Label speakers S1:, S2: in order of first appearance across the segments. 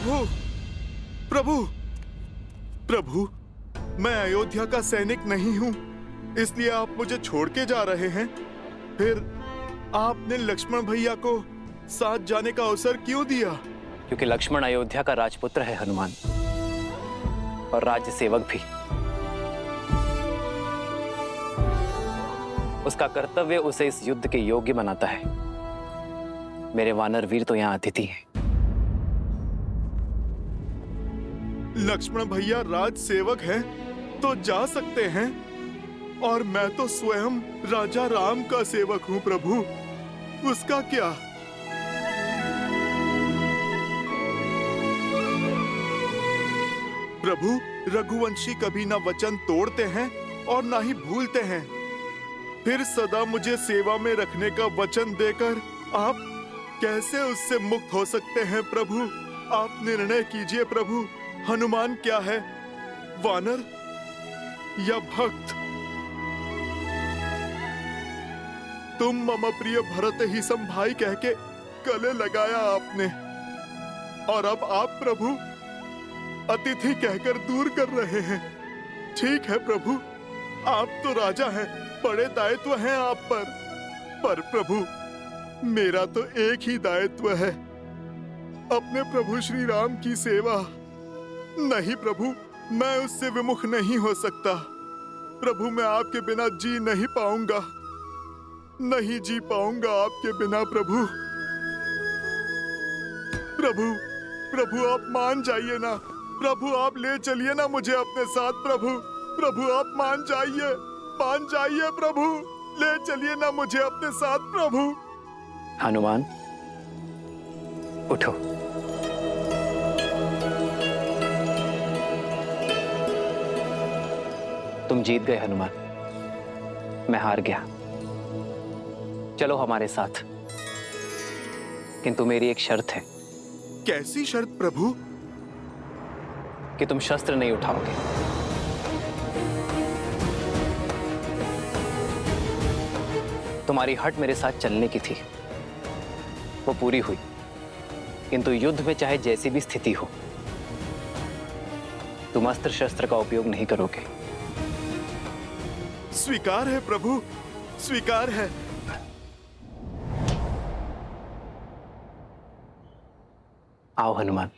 S1: प्रभु, प्रभु, प्रभु, मैं अयोध्या का सैनिक नहीं हूँ, इसलिए आप मुझे छोड़ के जा रहे हैं। फिर आपने लक्ष्मण भैया को साथ जाने का अवसर क्यों दिया?
S2: क्योंकि लक्ष्मण अयोध्या का राजपुत्र है हनुमान, और राज्य सेवक भी। उसका कर्तव्य उसे इस युद्ध के योग्य बनाता है। मेरे वानर वीर तो यहाँ अतिथि हैं।
S1: लक्ष्मण भैया राज सेवक हैं तो जा सकते हैं, और मैं तो स्वयं राजा राम का सेवक हूँ प्रभु, उसका क्या? प्रभु, रघुवंशी कभी ना वचन तोड़ते हैं और ना ही भूलते हैं। फिर सदा मुझे सेवा में रखने का वचन देकर आप कैसे उससे मुक्त हो सकते हैं प्रभु? आप निर्णय कीजिए प्रभु, हनुमान क्या है, वानर या भक्त? तुम मम प्रिय भरत ही सम भाई कह के गले लगाया आपने, और अब आप प्रभु अतिथि कहकर दूर कर रहे हैं। ठीक है प्रभु, आप तो राजा हैं, बड़े दायित्व हैं आप पर प्रभु मेरा तो एक ही दायित्व है, अपने प्रभु श्री राम की सेवा। नहीं प्रभु, मैं उससे विमुख नहीं हो सकता। प्रभु, मैं आपके बिना जी नहीं पाऊंगा, नहीं जी पाऊंगा आपके बिना प्रभु। प्रभु, प्रभु आप मान जाइए ना, प्रभु आप ले चलिए ना मुझे अपने साथ प्रभु। प्रभु आप मान जाइए प्रभु, ले चलिए ना मुझे अपने साथ प्रभु।
S2: हनुमान, उठो। तुम जीत गए हनुमान, मैं हार गया। चलो हमारे साथ, किंतु मेरी एक शर्त है।
S1: कैसी शर्त प्रभु?
S2: कि तुम शस्त्र नहीं उठाओगे। तुम्हारी हट मेरे साथ चलने की थी, वो पूरी हुई, किंतु युद्ध में चाहे जैसी भी स्थिति हो, तुम अस्त्र शस्त्र का उपयोग नहीं करोगे।
S1: स्वीकार है प्रभु, स्वीकार है।
S2: आओ हनुमान।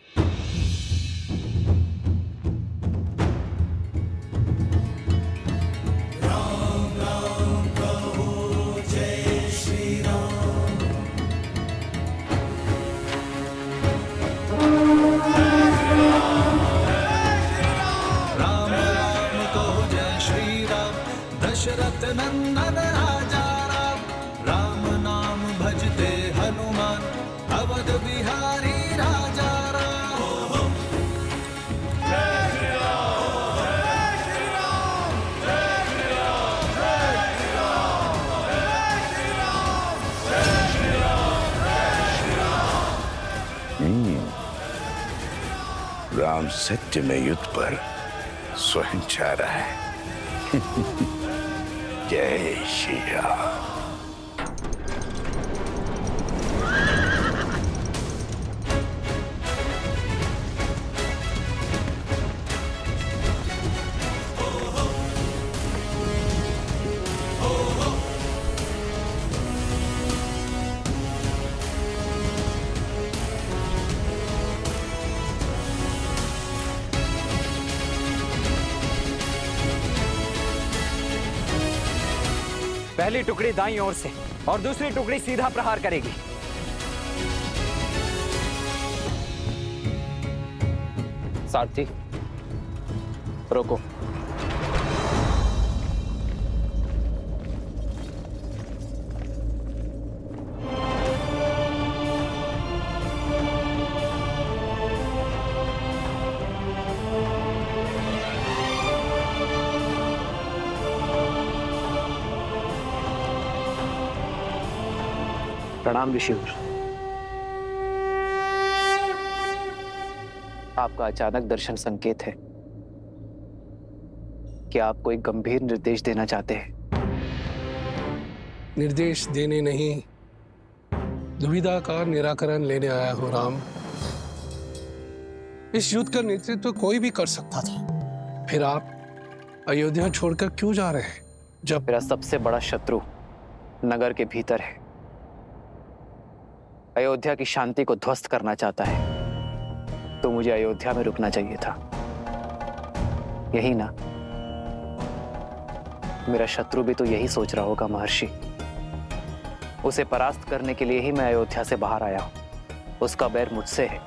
S3: दशरथ नंदन राजा राम, राम नाम भजते हनुमान, अवध बिहारी राजा राम। जय श्री राम, जय श्री राम, जय श्री राम, जय श्री राम, जय श्री राम, जय श्री राम, जय श्री राम।
S4: राम सत्य में युद्ध पर स्वयं जा रहा है। जय श्री राम।
S2: पहली टुकड़ी दाईं ओर से और दूसरी टुकड़ी सीधा प्रहार करेगी। सारथी, रोको। प्रणाम ऋषिवर। आपका अचानक दर्शन संकेत है कि आप कोई गंभीर निर्देश देना चाहते हैं।
S5: निर्देश देने नहीं, दुविधा का निराकरण लेने आया हो राम। इस युद्ध का नेतृत्व कोई भी कर सकता था। फिर आप अयोध्या छोड़कर क्यों जा रहे हैं? जब
S2: मेरा सबसे बड़ा शत्रु नगर के भीतर है, अयोध्या की शांति को ध्वस्त करना चाहता है, तो मुझे अयोध्या में रुकना चाहिए था। यही ना? मेरा शत्रु भी तो यही सोच रहा होगा महर्षि। उसे परास्त करने के लिए ही मैं अयोध्या से बाहर आया हूं। उसका बैर मुझसे है,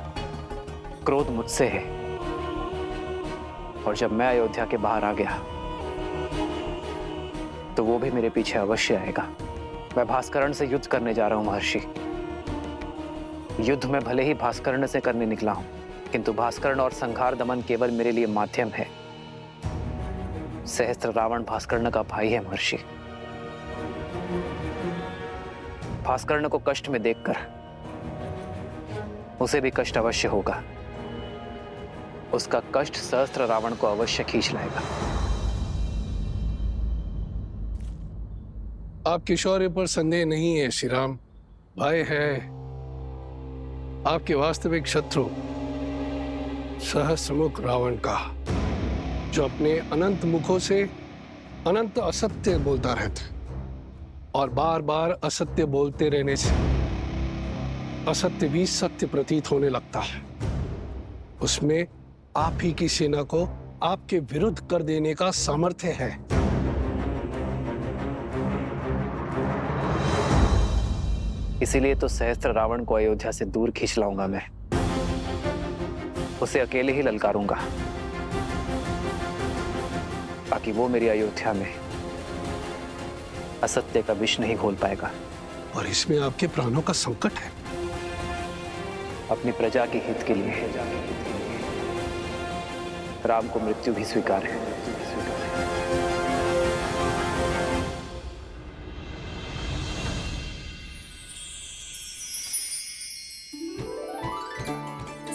S2: क्रोध मुझसे है, और जब मैं अयोध्या के बाहर आ गया तो वो भी मेरे पीछे अवश्य आएगा। मैं भास्करण से युद्ध करने जा रहा हूं महर्षि। युद्ध में भले ही भास्करण से करने निकला हूं, किंतु भास्करण और संहार दमन केवल मेरे लिए माध्यम है। सहस्त्र रावण भास्कर्ण का भाई है महर्षि। भास्कर्ण को कष्ट में देखकर उसे भी कष्ट अवश्य होगा। उसका कष्ट सहस्त्र रावण को अवश्य खींच लाएगा।
S5: आपके शौर्य पर संदेह नहीं है श्री राम। भय है आपके वास्तविक शत्रु सहस्त्रमुख रावण का, जो अपने अनंत मुखों से अनंत असत्य बोलता रहता है, और बार बार असत्य बोलते रहने से असत्य भी सत्य प्रतीत होने लगता है। उसमें आप ही की सेना को आपके विरुद्ध कर देने का सामर्थ्य है।
S2: इसीलिए तो सहस्त्र रावण को अयोध्या से दूर खींच लाऊंगा मैं। उसे अकेले ही ललकारूंगा, ताकि वो मेरी अयोध्या में असत्य का विष नहीं घोल पाएगा।
S5: और इसमें आपके प्राणों का संकट है।
S2: अपनी प्रजा के हित के लिए राम को मृत्यु भी स्वीकार है।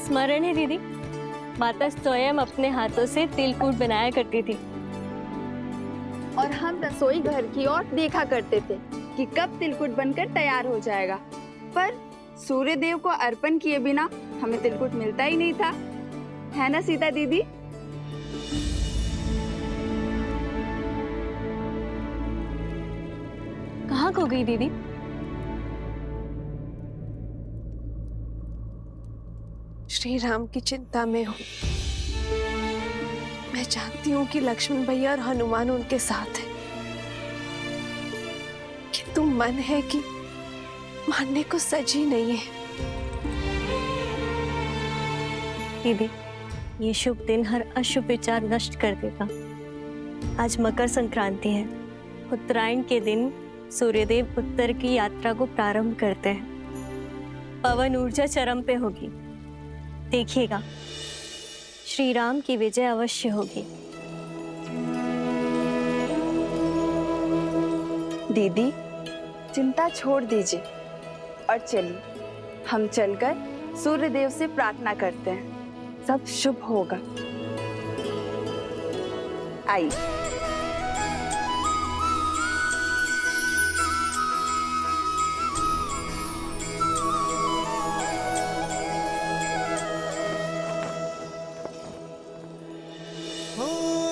S6: स्मरण है दीदी, माता स्वयं अपने हाथों से तिलकूट बनाया करती थी।
S7: और हम रसोई घर की ओर देखा करते थे कि कब तिलकुट बनकर तैयार हो जाएगा, पर सूर्य देव को अर्पण किए बिना हमें तिलकुट मिलता ही नहीं था, है ना सीता दीदी?
S6: कहाँ खो गई दीदी?
S8: श्री राम की चिंता में हूँ। मैं जानती हूँ कि लक्ष्मण भैया और हनुमान उनके साथ हैं, किंतु मन है कि मानने को सजी नहीं है।
S6: दीदी, ये शुभ दिन हर अशुभ विचार नष्ट कर देगा। आज मकर संक्रांति है। उत्तरायण के दिन सूर्यदेव उत्तर की यात्रा को प्रारंभ करते हैं। पवन ऊर्जा चरम पे होगी। देखिएगा, श्री राम की विजय अवश्य होगी।
S7: दीदी, चिंता छोड़ दीजिए और चलिए हम चलकर सूर्य देव से प्रार्थना करते हैं, सब शुभ होगा। आइए।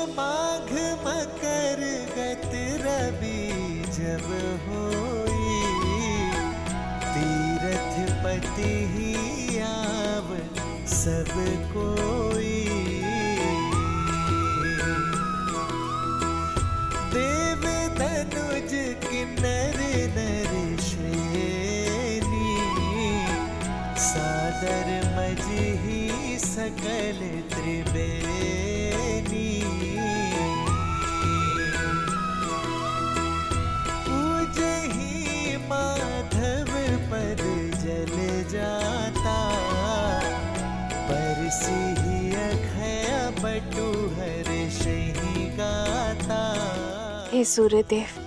S3: माघ मकर गत रवि जब होई, तीरथ पति ही आव सब कोई। देव धनुज किन्नर नर श्रेणी, सादर मजही सकल त्रिवेणी। पूजहि माधव पद जल जाता, परसिहि अक्षय बटु हर्षहि गाता।
S8: हे सूर्यदेव,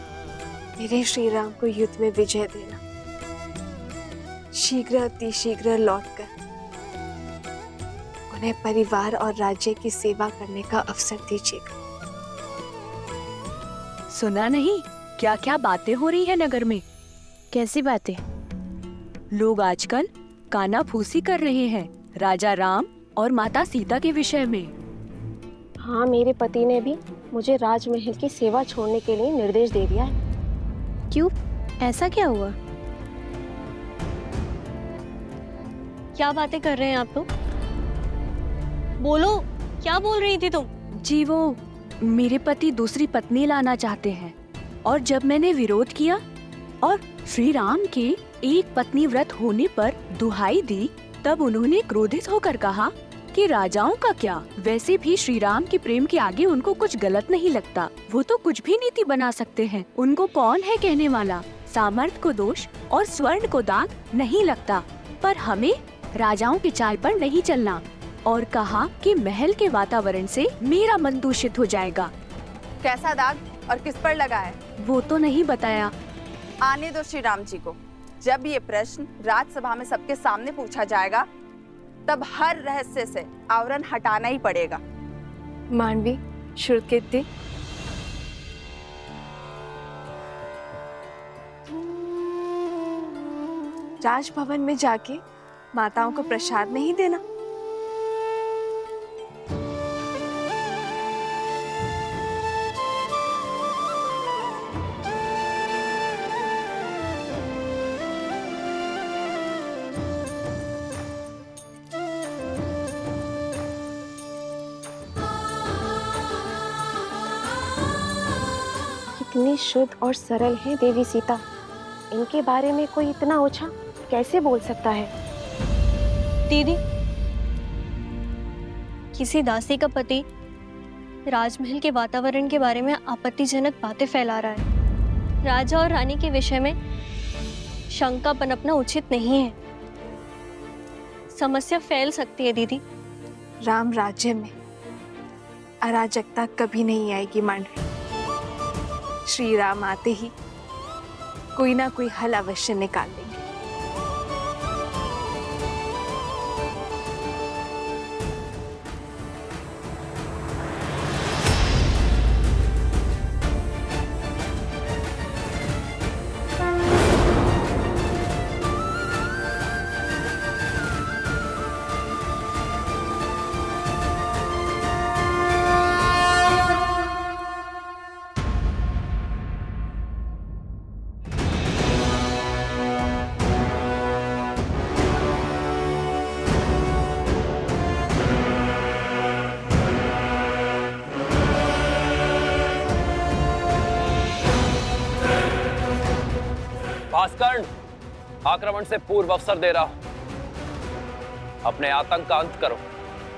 S8: मेरे श्री राम को युद्ध में विजय देना। शीघ्र अति शीघ्र लौटकर उन्हें परिवार और राज्य की सेवा करने का अवसर दीजिएगा।
S9: सुना नहीं क्या क्या बातें हो रही है नगर में? कैसी बातें? लोग आजकल कानाफूसी कर रहे हैं राजा राम और माता सीता के विषय में।
S8: हाँ, मेरे पति ने भी मुझे राजमहल की सेवा छोड़ने के लिए निर्देश दे दिया है।
S9: क्यों, ऐसा क्या हुआ?
S6: क्या बातें कर रहे हैं आप? तो बोलो, क्या बोल रही थी तुम?
S9: जी, वो मेरे पति दूसरी पत्नी लाना चाहते हैं, और जब मैंने विरोध किया और श्री राम के एक पत्नी व्रत होने पर दुहाई दी, तब उन्होंने क्रोधित होकर कहा कि राजाओं का क्या, वैसे भी श्री राम के प्रेम के आगे उनको कुछ गलत नहीं लगता। वो तो कुछ भी नीति बना सकते हैं, उनको कौन है कहने वाला। सामर्थ्य को दोष और स्वर्ण को दाग नहीं लगता, पर हमें राजाओं की चाल पर नहीं चलना। और कहा कि महल के वातावरण से मेरा मन दूषित हो जाएगा।
S7: कैसा दाग और किस पर लगा है?
S9: वो तो नहीं बताया।
S7: आने दो श्री राम जी को। जब ये प्रश्न राजसभा में सबके सामने पूछा जाएगा, तब हर रहस्य से आवरण हटाना ही पड़ेगा।
S8: मानवी, श्रुतकीर्ति, राजभवन में जाके माताओं को प्रसाद नहीं देना? कितनी शुद्ध और सरल है देवी सीता। इनके बारे में कोई इतना ओछा कैसे बोल सकता है?
S6: दीदी, किसी दासी का पति राजमहल के वातावरण के बारे में आपत्तिजनक बातें फैला रहा है। राजा और रानी के विषय में शंका पनपना उचित नहीं है। समस्या फैल सकती है दीदी।
S8: राम राज्य में अराजकता कभी नहीं आएगी मांडवी। श्री राम आते ही कोई ना कोई हल अवश्य निकाल देंगे।
S2: भास्करण, आक्रमण से पूर्व अवसर दे रहा हूं। अपने आतंक का अंत करो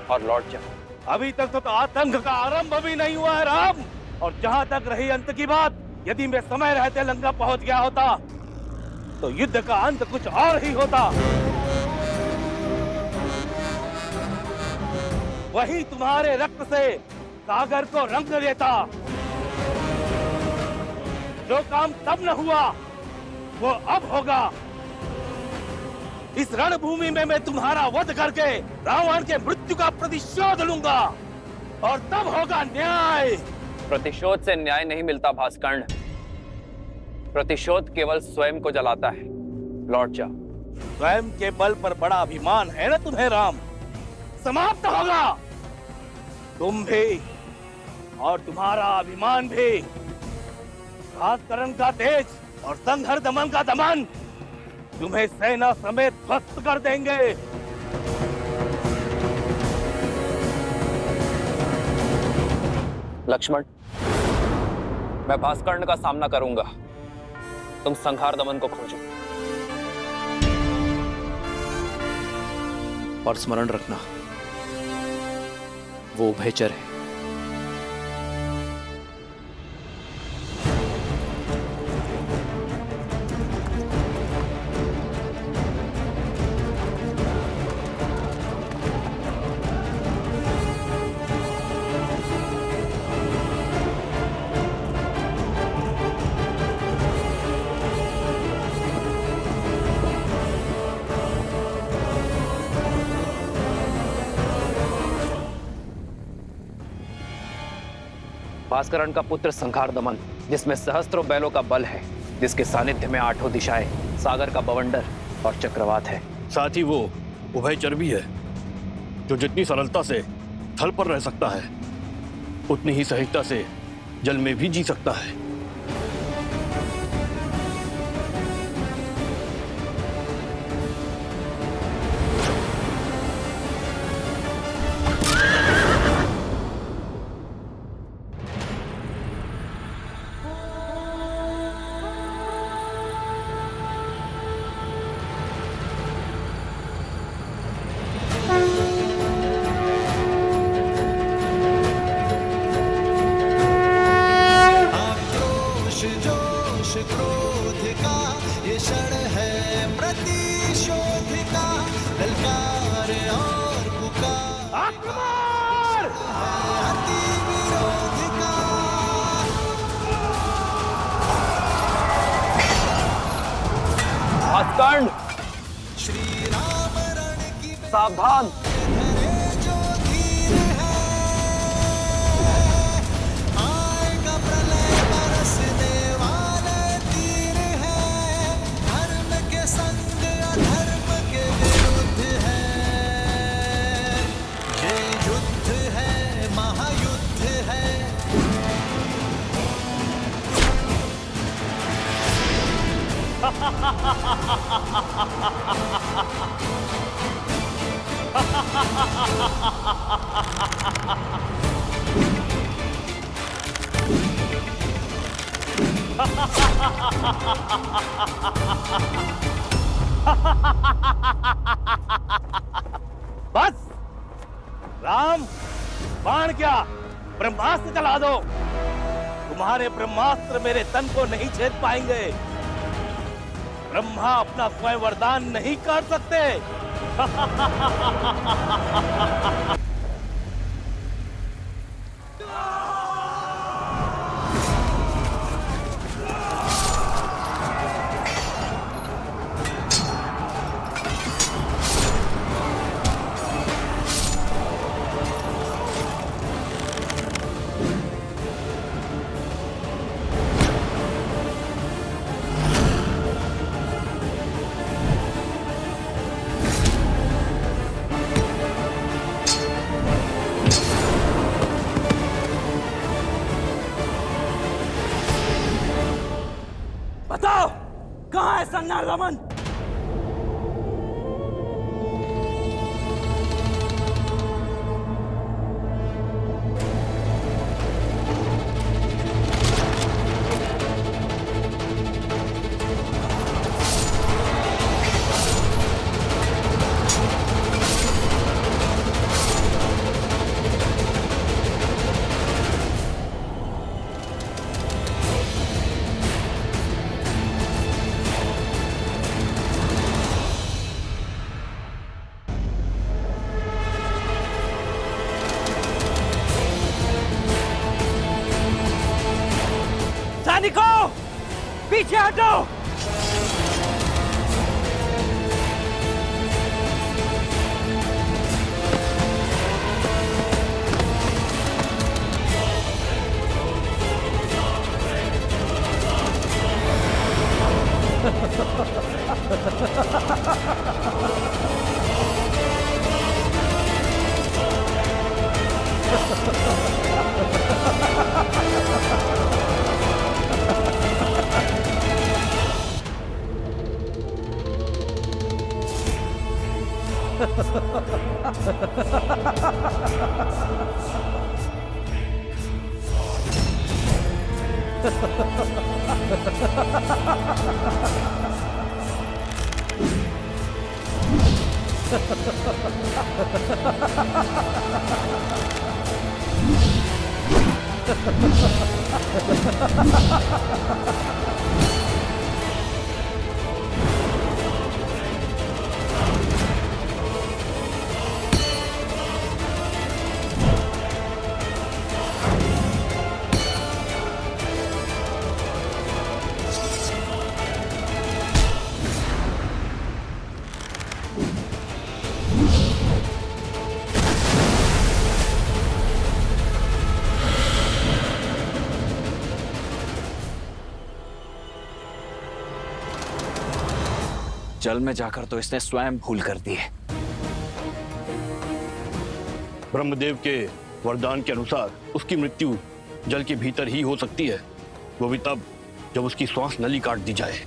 S2: और लौट जाओ।
S10: अभी तक तो आतंक का आरंभ भी नहीं हुआ है राम। और जहां तक रही अंत की बात, यदि मैं समय रहते लंका पहुंच गया होता तो युद्ध का अंत कुछ और ही होता। वही तुम्हारे रक्त से सागर को रंग देता। जो काम तब न हुआ वो अब होगा। इस रणभूमि में मैं तुम्हारा वध करके रावण के मृत्यु का प्रतिशोध लूंगा, और तब होगा न्याय।
S2: प्रतिशोध से न्याय नहीं मिलता भास्कर्ण। प्रतिशोध केवल स्वयं को जलाता है। लौट जा।
S10: स्वयं के बल पर बड़ा अभिमान है ना तुम्हें राम। समाप्त होगा तुम भी और तुम्हारा अभिमान भी। घातकरण का तेज और संघर्ष दमन का दमन तुम्हें सेना समेत ध्वस्त कर देंगे।
S2: लक्ष्मण, मैं भास्कर्ण का सामना करूंगा, तुम संहार दमन को खोजो। और स्मरण रखना, वो उभयचर है। भास्करण का पुत्र संहार दमन, जिसमें सहस्त्रों बैलों का बल है, जिसके सानिध्य में आठों दिशाएं, सागर का बवंडर और चक्रवात है।
S11: साथ ही वो उभयचर भी है, जो जितनी सरलता से थल पर रह सकता है उतनी ही सहजता से जल में भी जी सकता है।
S3: आक्रोश जोश क्रोध का ये क्षण है प्रतिशोध का, ललकार और पुकार है अति विरोध का।
S2: भास्कर्ण,
S3: श्री राम रण की
S2: सावधान।
S3: धरे जो धीर है, आएगा प्रलय बरसने वाले तीर है, धर्म के संग अधर्म के विरुद्ध है, ये युद्ध है महायुद्ध है।
S10: बस राम, बाण क्या ब्रह्मास्त्र चला दो। तुम्हारे ब्रह्मास्त्र मेरे तन को नहीं छेद पाएंगे। ब्रह्मा अपना स्वयं वरदान नहीं कर सकते। बताओ कहां है संज्ञान रमन? सैनिकों, पीछे हटो।
S2: जल में जाकर तो इसने स्वयं भूल कर दी है,
S11: ब्रह्मदेव के वरदान के अनुसार उसकी मृत्यु जल के भीतर ही हो सकती है, वो भी तब जब उसकी श्वास नली काट दी जाए।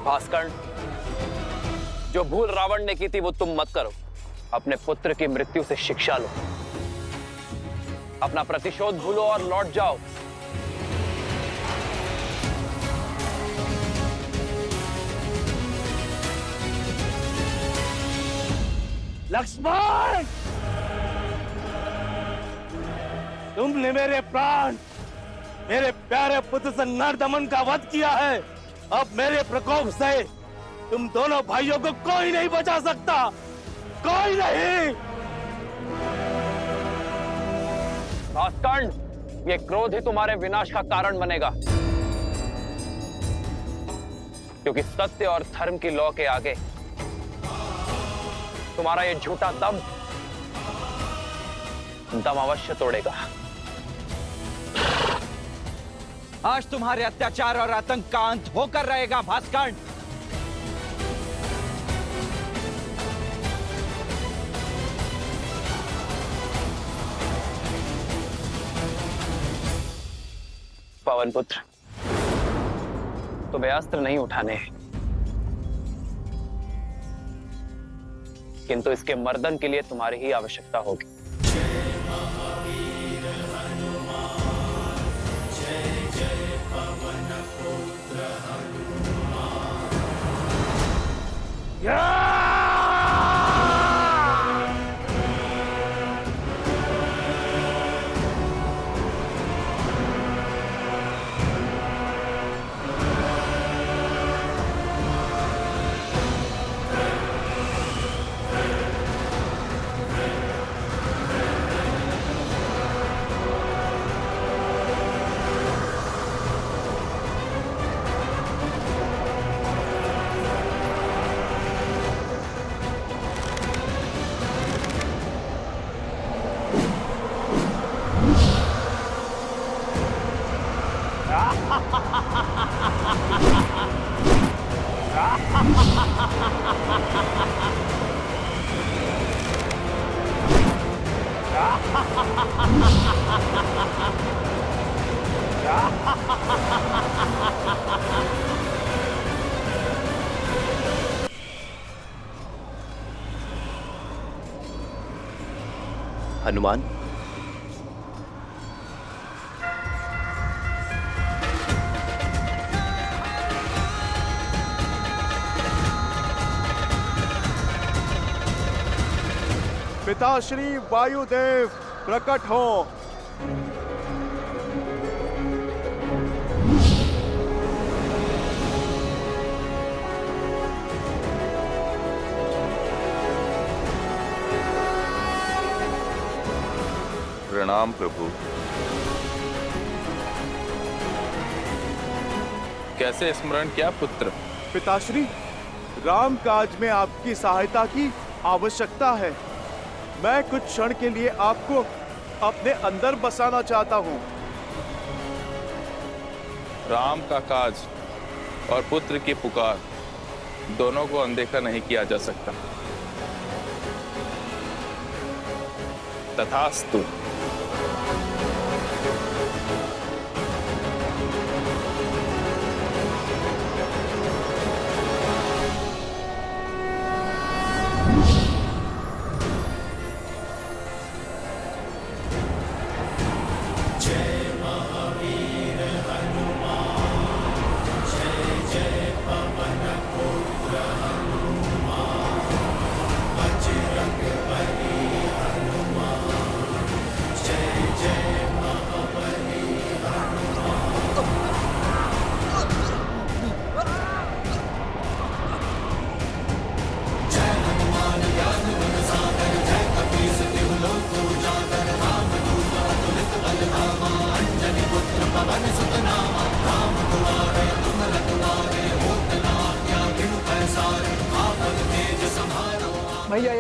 S2: भास्कर्ण, जो भूल रावण ने की थी वो तुम मत करो। अपने पुत्र की मृत्यु से शिक्षा लो, अपना प्रतिशोध भूलो और लौट जाओ।
S10: लक्ष्मण, तुमने मेरे प्राण, मेरे प्यारे पुत्र से नरदमन का वध किया है। अब मेरे प्रकोप से तुम दोनों भाइयों को कोई नहीं बचा सकता, कोई नहीं।
S2: भास्कर्ण, ये क्रोध ही तुम्हारे विनाश का कारण बनेगा, क्योंकि सत्य और धर्म की लौ के आगे तुम्हारा ये झूठा दम अवश्य तोड़ेगा।
S3: आज तुम्हारे अत्याचार और आतंक का अंत होकर रहेगा भास्कर्ण।
S2: पवन पुत्र, तुम्हें अस्त्र नहीं उठाने हैं, किंतु इसके मर्दन के लिए तुम्हारी ही आवश्यकता होगी।
S12: हनुमान,
S1: पिताश्री वायुदेव प्रकट हो।
S13: प्रणाम प्रभु। कैसे स्मरण किया पुत्र?
S1: पिताश्री, राम काज में आपकी सहायता की आवश्यकता है। मैं कुछ क्षण के लिए आपको अपने अंदर बसाना चाहता हूँ।
S13: राम का काज और पुत्र की पुकार दोनों को अनदेखा नहीं किया जा सकता। तथास्तु।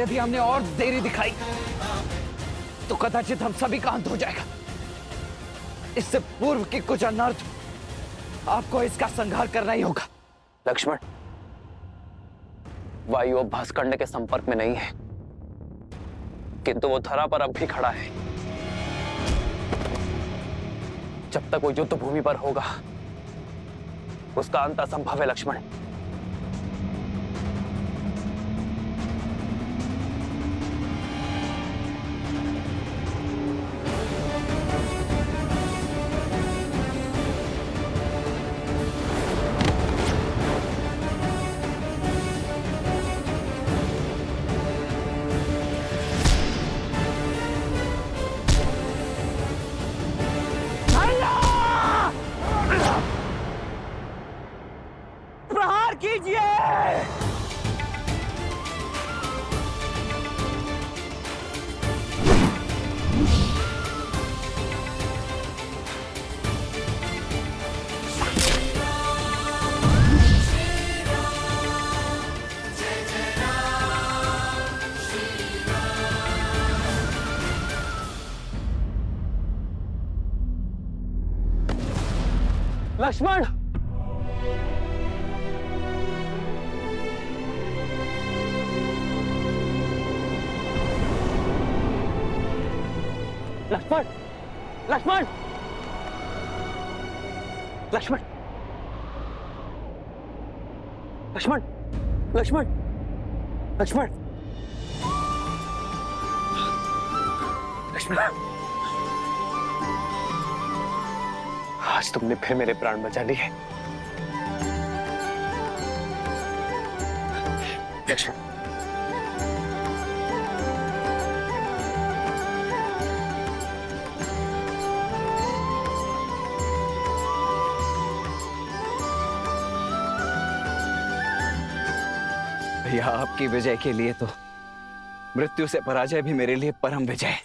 S3: यदि हमने और देरी दिखाई तो कदाचित हम सभी का अंत हो जाएगा। इससे पूर्व की कुछ अनर्थ आपको इसका संहार करना ही होगा।
S2: लक्ष्मण, वायु अब भास्कर्ण्य के संपर्क में नहीं है, किंतु वो धरा पर अब भी खड़ा है। जब तक वो युद्ध भूमि पर होगा उसका अंत असंभव है लक्ष्मण।
S3: प्रहार कीजिए।
S2: लक्ष्मण, लक्ष्मण, लक्ष्मण, लक्ष्मण, लक्ष्मण, लक्ष्मण, लक्ष्मण, लक्ष्मण, आज तुमने फिर मेरे प्राण बचा लिए। लक्ष्मण,
S3: भैया, आपकी विजय के लिए तो मृत्यु से पराजय भी मेरे लिए परम विजय है।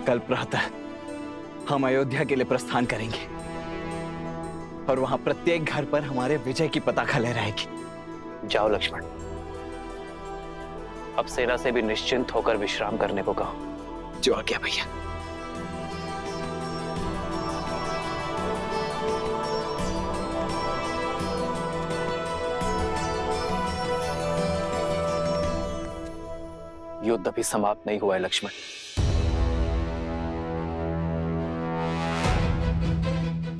S3: कल प्रातः हम अयोध्या के लिए प्रस्थान करेंगे और वहां प्रत्येक घर पर हमारे विजय की पताका लहराएगी।
S2: जाओ लक्ष्मण, अब सेना से भी निश्चिंत होकर विश्राम करने को कहो।
S3: जो आज्ञा भैया।
S2: युद्ध अभी समाप्त नहीं हुआ है लक्ष्मण।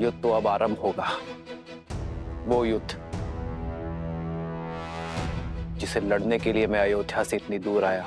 S2: युद्ध तो अब आरंभ होगा, वो युद्ध जिसे लड़ने के लिए मैं अयोध्या से इतनी दूर आया।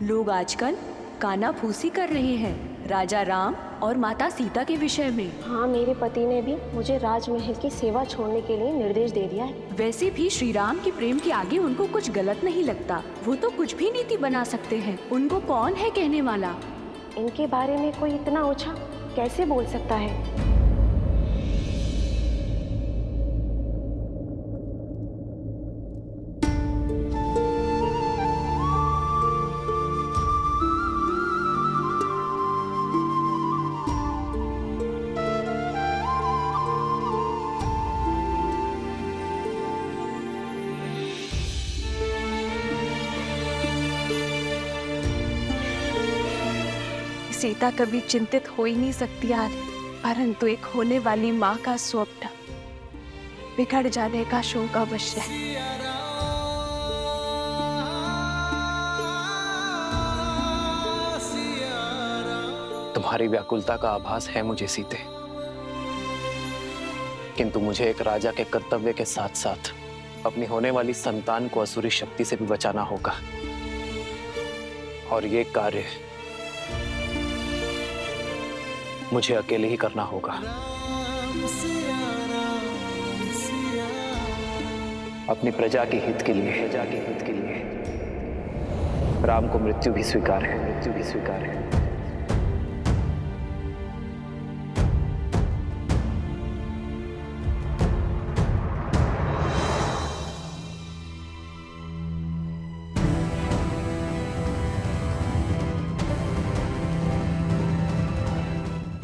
S9: लोग आजकल कानाफूसी कर रहे हैं राजा राम और माता सीता के विषय में।
S6: हाँ, मेरे पति ने भी मुझे राजमहल की सेवा छोड़ने के लिए निर्देश दे दिया है।
S9: वैसे भी श्री राम के प्रेम के आगे उनको कुछ गलत नहीं लगता। वो तो कुछ भी नीति बना सकते हैं। उनको कौन है कहने वाला?
S6: इनके बारे में कोई इतना ऊंचा कैसे बोल सकता है?
S8: सीता कभी चिंतित हो ही नहीं सकती यार, परंतु एक होने वाली माँ का स्वप्न बिगड़ जाने का शोक अवश्य है।
S2: तुम्हारी व्याकुलता का आभास है मुझे सीते, किंतु मुझे एक राजा के कर्तव्य के साथ साथ अपनी होने वाली संतान को असुरी शक्ति से भी बचाना होगा, और ये कार्य मुझे अकेले ही करना होगा। अपनी प्रजा के हित के लिए राम को मृत्यु भी स्वीकार है,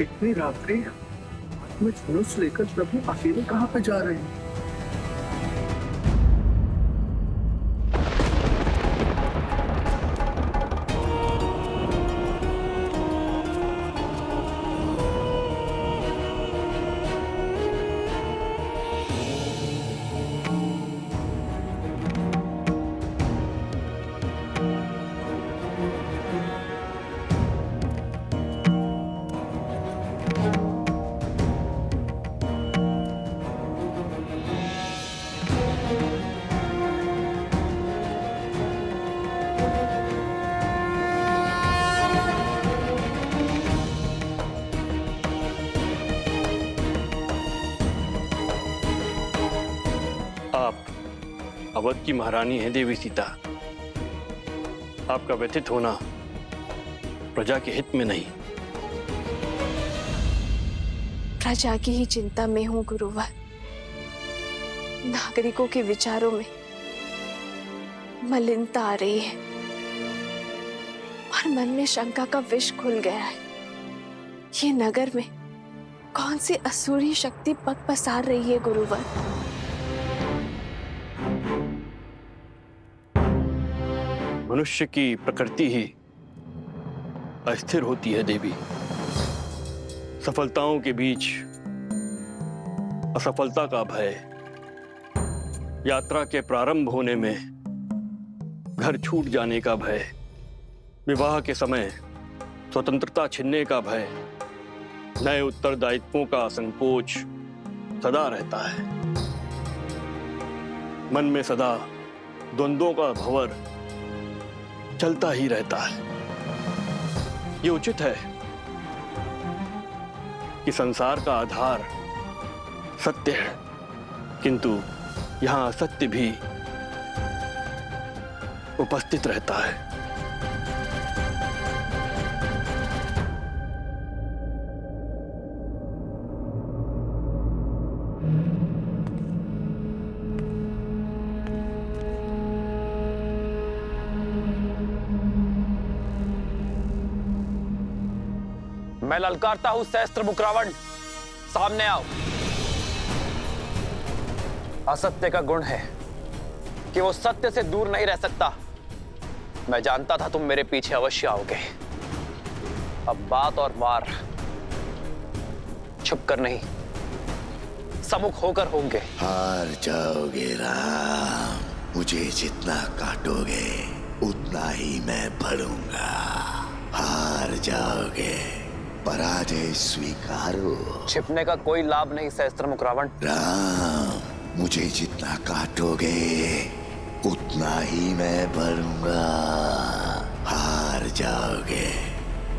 S5: इतनी रात्रि में धनुष लेकर प्रभु अकेले कहाँ पे जा रहे हैं?
S11: अवध की महारानी है देवी सीता। आपका व्यथित होना प्रजा के हित में नहीं।
S8: प्रजा की ही चिंता में हूँ गुरुवर। नागरिकों के विचारों में मलिनता आ रही है और मन में शंका का विष घुल गया है। ये नगर में कौन सी असुरी शक्ति पग पसार रही है गुरुवर?
S11: मनुष्य की प्रकृति ही अस्थिर होती है देवी। सफलताओं के बीच असफलता का भय, यात्रा के प्रारंभ होने में घर छूट जाने का भय, विवाह के समय स्वतंत्रता छिनने का भय, नए उत्तरदायित्वों का संकोच सदा रहता है। मन में सदा द्वंद्वों का भंवर चलता ही रहता है। ये उचित है कि संसार का आधार सत्य है, किंतु यहां असत्य भी उपस्थित रहता है।
S14: मैं ललकारता हूं सहस्त्र मुख रावण, सामने आओ। असत्य का गुण है कि वो सत्य से दूर नहीं रह सकता। मैं जानता था तुम मेरे पीछे अवश्य आओगे। अब बात और वार छुप कर नहीं, सम्मुख होकर होंगे।
S4: हार जाओगे राम, मुझे जितना काटोगे उतना ही मैं बढ़ूंगा। हार जाओगे, पराजय स्वीकारो।
S14: छिपने का कोई लाभ नहीं सहस्त्रमुख रावण।
S4: राम, मुझे जितना काटोगे उतना ही मैं बढ़ूंगा। हार जाओगे,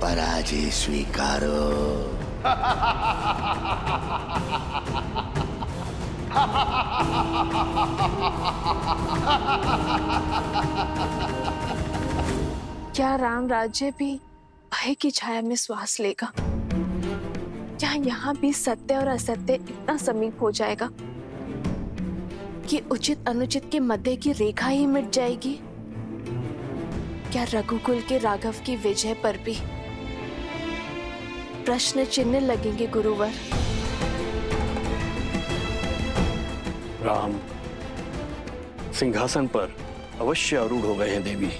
S4: पराजय स्वीकारो।
S8: क्या राम राज्य भी भय की छाया में श्वास लेगा? क्या यहाँ भी सत्य और असत्य इतना समीप हो जाएगा कि उचित अनुचित के मध्य की रेखा ही मिट जाएगी? क्या रघुकुल के राघव की विजय पर भी प्रश्न चिन्ह लगेंगे गुरुवर?
S11: राम सिंहासन पर अवश्य आरूढ़ हो गए हैं देवी,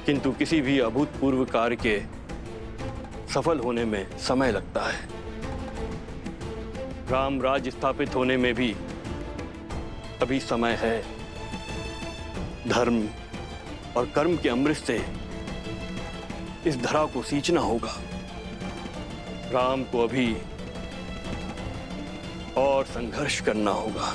S11: किंतु किसी भी अभूतपूर्व कार्य के सफल होने में समय लगता है। राम राज्य स्थापित होने में भी अभी समय है। धर्म और कर्म के अमृत से इस धरा को सींचना होगा। राम को अभी और संघर्ष करना होगा।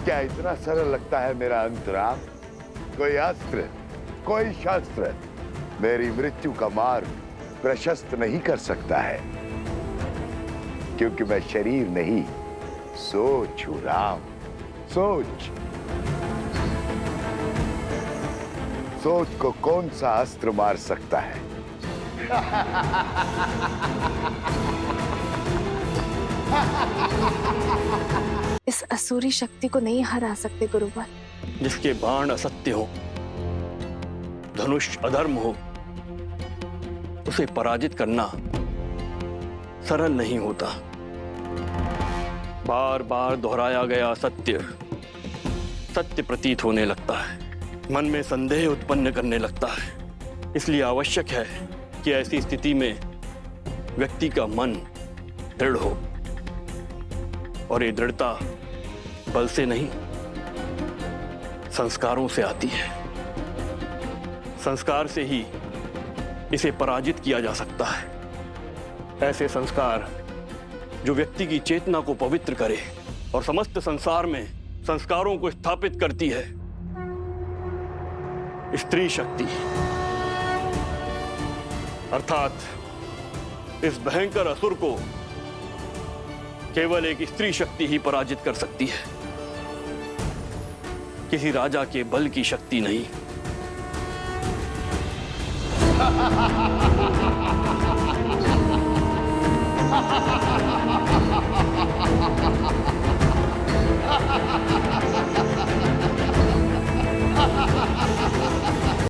S4: क्या इतना सरल लगता है मेरा अंतराम? कोई अस्त्र, कोई शस्त्र मेरी मृत्यु का मार्ग प्रशस्त नहीं कर सकता है, क्योंकि मैं शरीर नहीं, सोच हूं राम। सोच सोच को कौन सा अस्त्र मार सकता है?
S8: इस असुरी शक्ति को नहीं हरा सकते गुरुवर।
S11: जिसके बाण असत्य हो, धनुष अधर्म हो, उसे पराजित करना सरल नहीं होता। बार बार दोहराया गया सत्य सत्य प्रतीत होने लगता है, मन में संदेह उत्पन्न करने लगता है। इसलिए आवश्यक है कि ऐसी स्थिति में व्यक्ति का मन दृढ़ हो, और ये दृढ़ता बल से नहीं, संस्कारों से आती है। संस्कार से ही इसे पराजित किया जा सकता है। ऐसे संस्कार जो व्यक्ति की चेतना को पवित्र करे और समस्त संसार में संस्कारों को स्थापित करती है। स्त्री शक्ति, अर्थात इस भयंकर असुर को केवल एक स्त्री शक्ति ही पराजित कर सकती है, किसी राजा के बल की शक्ति नहीं।